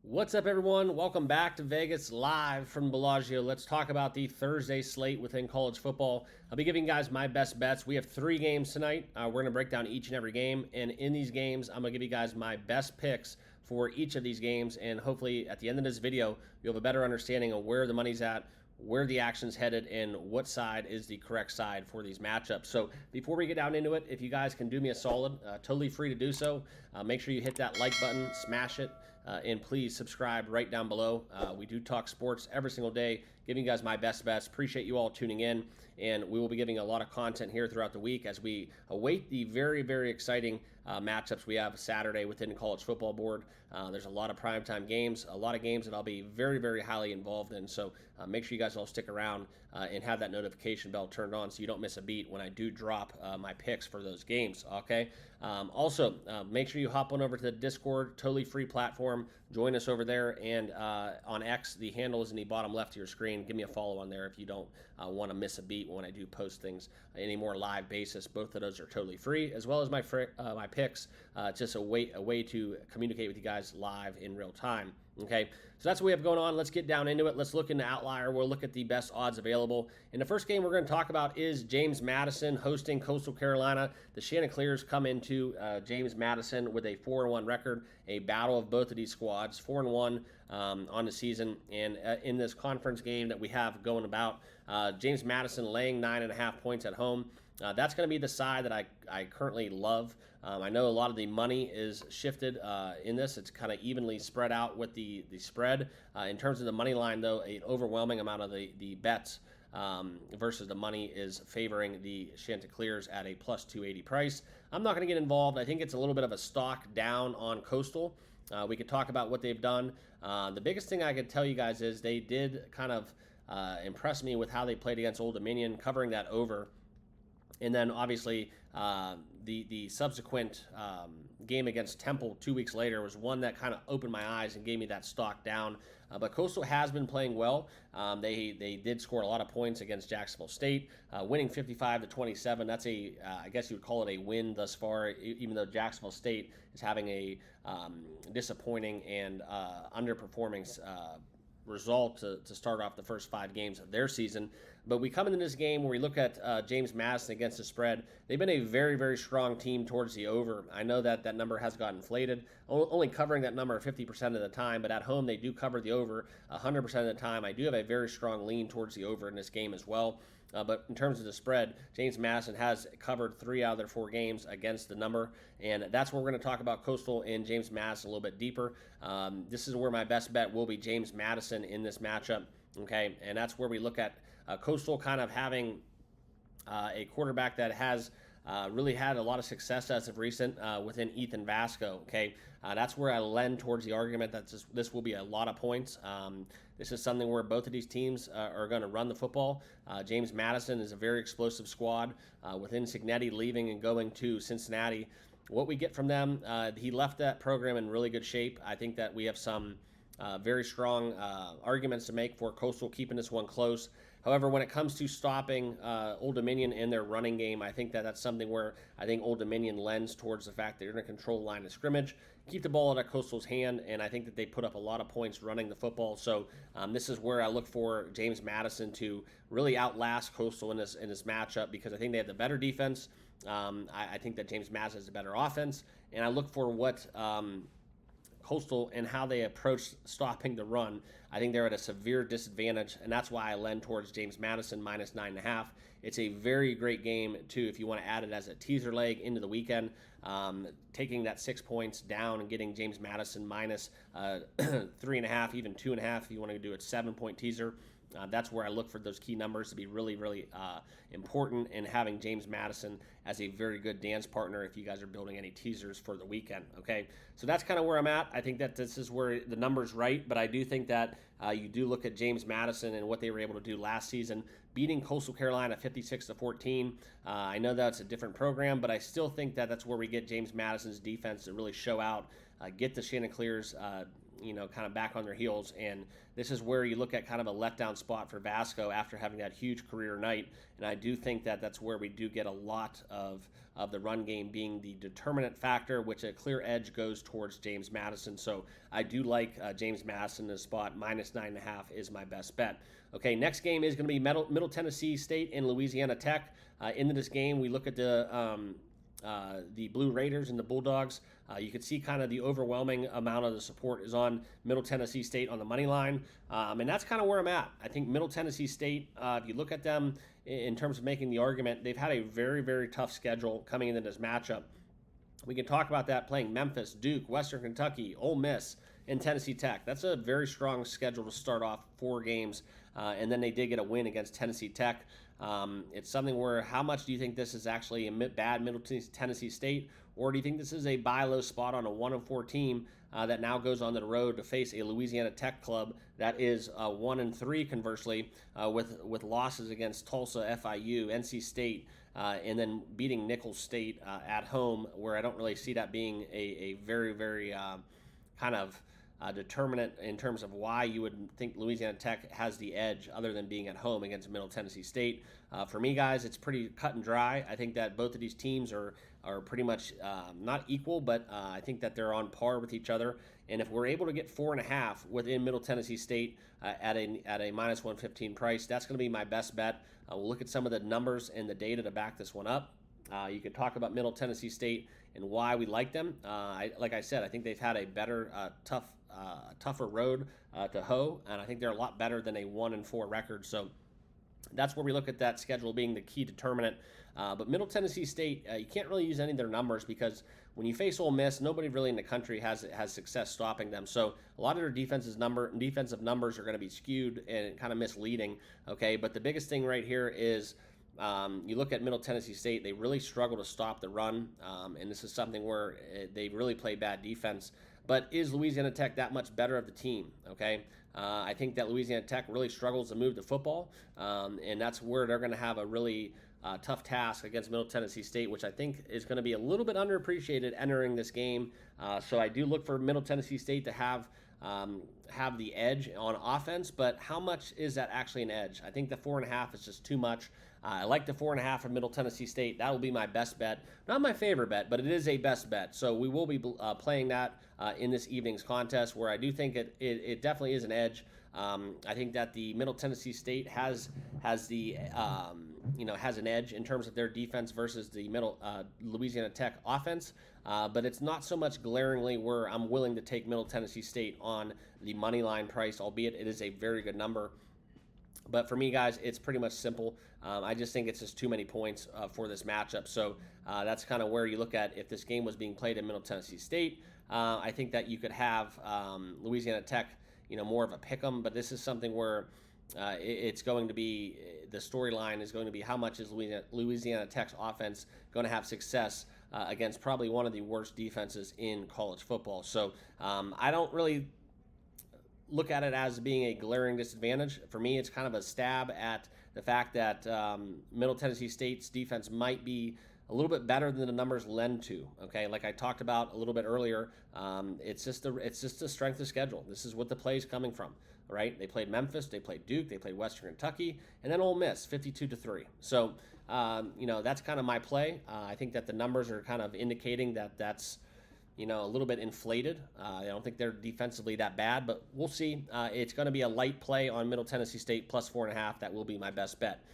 What's up, everyone? Welcome back to Vegas live from Bellagio. Let's talk about the Thursday slate within college football. I'll be giving you guys my best bets. We have 3 games tonight. We're going to break down each and every game. And in these games, I'm going to give you guys my best picks for each of these games. And hopefully, at the end of this video, you'll have a better understanding of where the money's at, where the action's headed, and what side is the correct side for these matchups. So before we get down into it, if you guys can do me a solid, totally free to do so, make sure you hit that like button, smash it, and please subscribe right down below. We do talk sports every single day, giving you guys my best bets. Appreciate you all tuning in, and we will be giving a lot of content here throughout the week as we await the very, very exciting matchups we have Saturday within the college football board. There's a lot of primetime games, a lot of games that I'll be very, very highly involved in. So make sure you guys all stick around and have that notification bell turned on so you don't miss a beat when I do drop my picks for those games. Okay. Also, make sure you hop on over to the Discord, totally free platform. Join us over there, and on X, the handle is in the bottom left of your screen. Give me a follow on there if you don't want to miss a beat when I do post things any more live basis. Both of those are totally free, as well as my picks. Just a way to communicate with you guys live in real time. Okay, so that's what we have going on. Let's get down into it. Let's look into Outlier. We'll look at the best odds available. And the first game we're going to talk about is James Madison hosting Coastal Carolina. The Chanticleers come into James Madison with a 4-1 record, a battle of both of these squads, 4-1 on the season. And in this conference game that we have going about, James Madison laying 9.5 points at home. That's going to be the side that I currently love. I know a lot of the money is shifted in this. It's kind of evenly spread out with the spread. In terms of the money line, though, an overwhelming amount of the bets versus the money is favoring the Chanticleers at a plus 280 price. I'm not going to get involved. I think it's a little bit of a stock down on Coastal. We could talk about what they've done. The biggest thing I could tell you guys is they did kind of impress me with how they played against Old Dominion, covering that over. And then obviously the subsequent game against Temple 2 weeks later was one that kind of opened my eyes and gave me that stock down. But Coastal has been playing well. They did score a lot of points against Jacksonville State, winning 55-27. That's I guess you would call it a win thus far, even though Jacksonville State is having a disappointing and underperforming result to start off the first 5 games of their season. But we come into this game where we look at James Madison against the spread. They've been a very, very strong team towards the over. I know that number has gotten inflated, only covering that number 50% of the time, but at home they do cover the over 100% of the time. I do have a very strong lean towards the over in this game as well. But in terms of the spread, James Madison has covered 3 out of their 4 games against the number, and that's where we're going to talk about Coastal and James Madison a little bit deeper. This is where my best bet will be James Madison in this matchup, okay? And that's where we look at Coastal kind of having a quarterback that has really had a lot of success as of recent within Ethan Vasco. Okay, that's where I lend towards the argument that this will be a lot of points. This is something where both of these teams are going to run the football. James Madison is a very explosive squad within Cignetti leaving and going to Cincinnati. What we get from them, he left that program in really good shape. I think that we have some very strong arguments to make for Coastal keeping this one close. However, when it comes to stopping Old Dominion in their running game, I think that's something where I think Old Dominion lends towards the fact that they're going to control the line of scrimmage, keep the ball at Coastal's hand, and I think that they put up a lot of points running the football. So this is where I look for James Madison to really outlast Coastal in this matchup, because I think they have the better defense. I think that James Madison has a better offense, and I look for what Coastal and how they approach stopping the run. I think they're at a severe disadvantage, and that's why I lend towards James Madison minus 9.5. It's a very great game, too, if you want to add it as a teaser leg into the weekend. Taking that 6 points down and getting James Madison minus 3.5, even 2.5 if you want to do a 7-point teaser. That's where I look for those key numbers to be really, really important, and having James Madison as a very good dance partner if you guys are building any teasers for the weekend. Okay, so that's kind of where I'm at. I think that this is where the number's right, but I do think that you do look at James Madison and what they were able to do last season, beating Coastal Carolina 56-14. I know that's a different program, but I still think that that's where we get James Madison's defense to really show out, get the Chanticleers kind of back on their heels. And this is where you look at kind of a letdown spot for Vasco after having that huge career night. And I do think that that's where we do get a lot of the run game being the determinant factor, which a clear edge goes towards James Madison. So I do like James Madison in this spot. -9.5 is my best bet. Okay, next game is going to be Middle Tennessee State and Louisiana Tech. Into this game, we look at the Blue Raiders and the Bulldogs. You can see kind of the overwhelming amount of the support is on Middle Tennessee State on the money line, and that's kind of where I'm at. I think Middle Tennessee State, if you look at them in terms of making the argument, they've had a very, very tough schedule coming into this matchup. We can talk about that playing Memphis, Duke, Western Kentucky, Ole Miss, and Tennessee Tech. That's a very strong schedule to start off 4 games, and then they did get a win against Tennessee Tech. It's something where how much do you think this is actually a bad Middle Tennessee State, or do you think this is a buy low spot on a 1-4 team that now goes on the road to face a Louisiana Tech club that is 1-3 conversely, with losses against Tulsa, FIU, NC State, and then beating Nicholls State at home, where I don't really see that being a very, very kind of determinant in terms of why you would think Louisiana Tech has the edge other than being at home against Middle Tennessee State. For me, guys, it's pretty cut and dry. I think that both of these teams are pretty much not equal, but I think that they're on par with each other. And if we're able to get 4.5 within Middle Tennessee State at a -115 price, that's going to be my best bet. We'll look at some of the numbers and the data to back this one up. You could talk about Middle Tennessee State and why we like them. Like I said, I think they've had a better, tougher road to hoe, and I think they're a lot better than a 1-4 record. So that's where we look at that schedule being the key determinant. But Middle Tennessee State, you can't really use any of their numbers because when you face Ole Miss, nobody really in the country has success stopping them. So a lot of their defensive numbers are going to be skewed and kind of misleading. Okay, but the biggest thing right here is you look at Middle Tennessee State, they really struggle to stop the run, and this is something where they really play bad defense. But is Louisiana Tech that much better of the team? Okay, I think that Louisiana Tech really struggles to move the football, and that's where they're going to have a really tough task against Middle Tennessee State, which I think is going to be a little bit underappreciated entering this game. So I do look for Middle Tennessee State to have the edge on offense, but how much is that actually an edge? I think the 4.5 is just too much. I like the 4.5 from Middle Tennessee State. That will be my best bet. Not my favorite bet, but it is a best bet. So we will be playing that in this evening's contest, where I do think it definitely is an edge. I think that the Middle Tennessee State has an edge in terms of their defense versus the Louisiana Tech offense, but it's not so much glaringly where I'm willing to take Middle Tennessee State on the money line price, albeit it is a very good number. But for me, guys, it's pretty much simple. I just think it's just too many points for this matchup. So that's kind of where you look at if this game was being played in Middle Tennessee State. I think that you could have Louisiana Tech, more of a pick 'em. But this is something where it's going to be the storyline is going to be how much is Louisiana Tech's offense going to have success against probably one of the worst defenses in college football. So I don't really look at it as being a glaring disadvantage. For me, it's kind of a stab at the fact that Middle Tennessee State's defense might be a little bit better than the numbers lend to. Okay, like I talked about a little bit earlier, it's just the strength of schedule. This is what the play is coming from. Right? They played Memphis, they played Duke, they played Western Kentucky, and then Ole Miss, 52-3. So that's kind of my play. I think that the numbers are kind of indicating that that's a little bit inflated. I don't think they're defensively that bad, but we'll see. It's going to be a light play on Middle Tennessee State plus 4.5. That will be my best bet.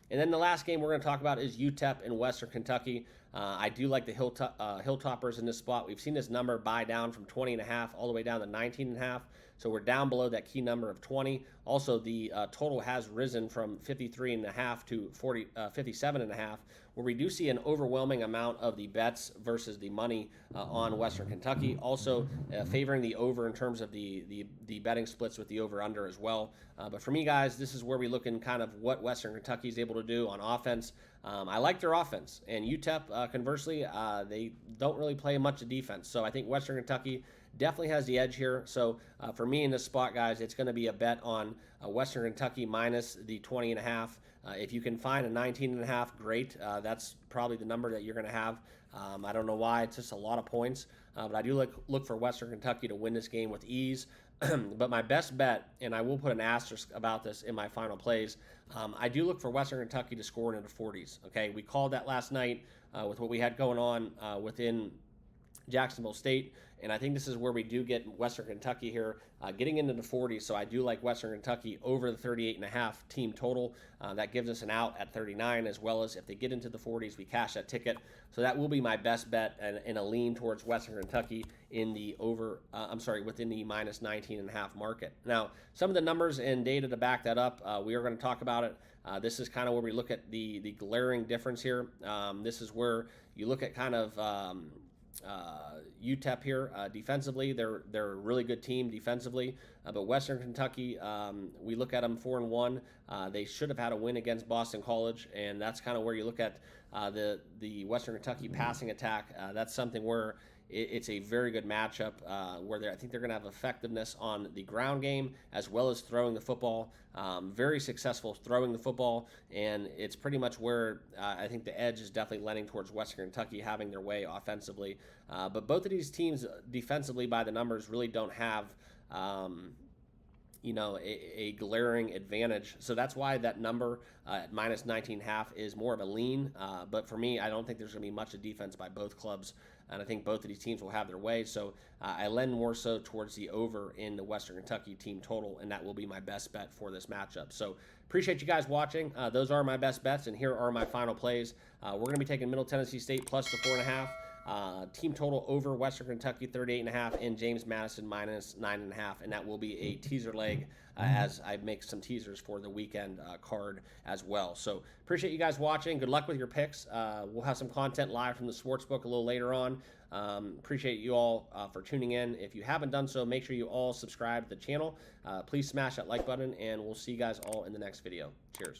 And then the last game we're going to talk about is UTEP in Western Kentucky. I do like the Hilltoppers in this spot. We've seen this number buy down from 20.5 all the way down to 19.5. So we're down below that key number of 20. Also, the total has risen from 53.5 to 57.5, where we do see an overwhelming amount of the bets versus the money on Western Kentucky. Also, favoring the over in terms of the betting splits with the over-under as well. But for me, guys, this is where we look in kind of what Western Kentucky is able to do on offense. I like their offense. And UTEP, conversely, they don't really play much of defense. So I think Western Kentucky definitely has the edge here. So for me in this spot, guys, it's going to be a bet on Western Kentucky minus the 20.5. If you can find a 19.5, great. That's probably the number that you're going to have. I don't know why. It's just a lot of points. But I do look for Western Kentucky to win this game with ease. But my best bet, and I will put an asterisk about this in my final plays, I do look for Western Kentucky to score into the 40s. Okay, we called that last night with what we had going on within Jacksonville State, and I think this is where we do get Western Kentucky here getting into the 40s. So I do like Western Kentucky over the 38.5 team total. That gives us an out at 39, as well as if they get into the 40s, we cash that ticket. So that will be my best bet, and a lean towards Western Kentucky in the within the minus 19.5 market. Now, some of the numbers and data to back that up, we are going to talk about it. This is kind of where we look at the glaring difference here. This is where you look at kind of UTEP here defensively. They're a really good team defensively, but Western Kentucky, we look at them 4-1. They should have had a win against Boston College, and that's kind of where you look at the Western Kentucky passing attack. That's something where it's a very good matchup where I think they're going to have effectiveness on the ground game as well as throwing the football. Very successful throwing the football, and it's pretty much where I think the edge is definitely leaning towards Western Kentucky having their way offensively. But both of these teams defensively by the numbers really don't have a glaring advantage. So that's why that number at minus 19.5 is more of a lean. But for me, I don't think there's going to be much of defense by both clubs. And I think both of these teams will have their way. So I lend more so towards the over in the Western Kentucky team total, and that will be my best bet for this matchup. So appreciate you guys watching. Those are my best bets, and here are my final plays. We're going to be taking Middle Tennessee State plus the 4.5. Team total over Western Kentucky 38.5 and James Madison minus 9.5, and that will be a teaser leg as I make some teasers for the weekend card as well. So appreciate you guys watching. Good luck with your picks. We'll have some content live from the sportsbook a little later on. Appreciate you all for tuning in. If you haven't done so, make sure you all subscribe to the channel. Please smash that like button, and we'll see you guys all in the next video. Cheers.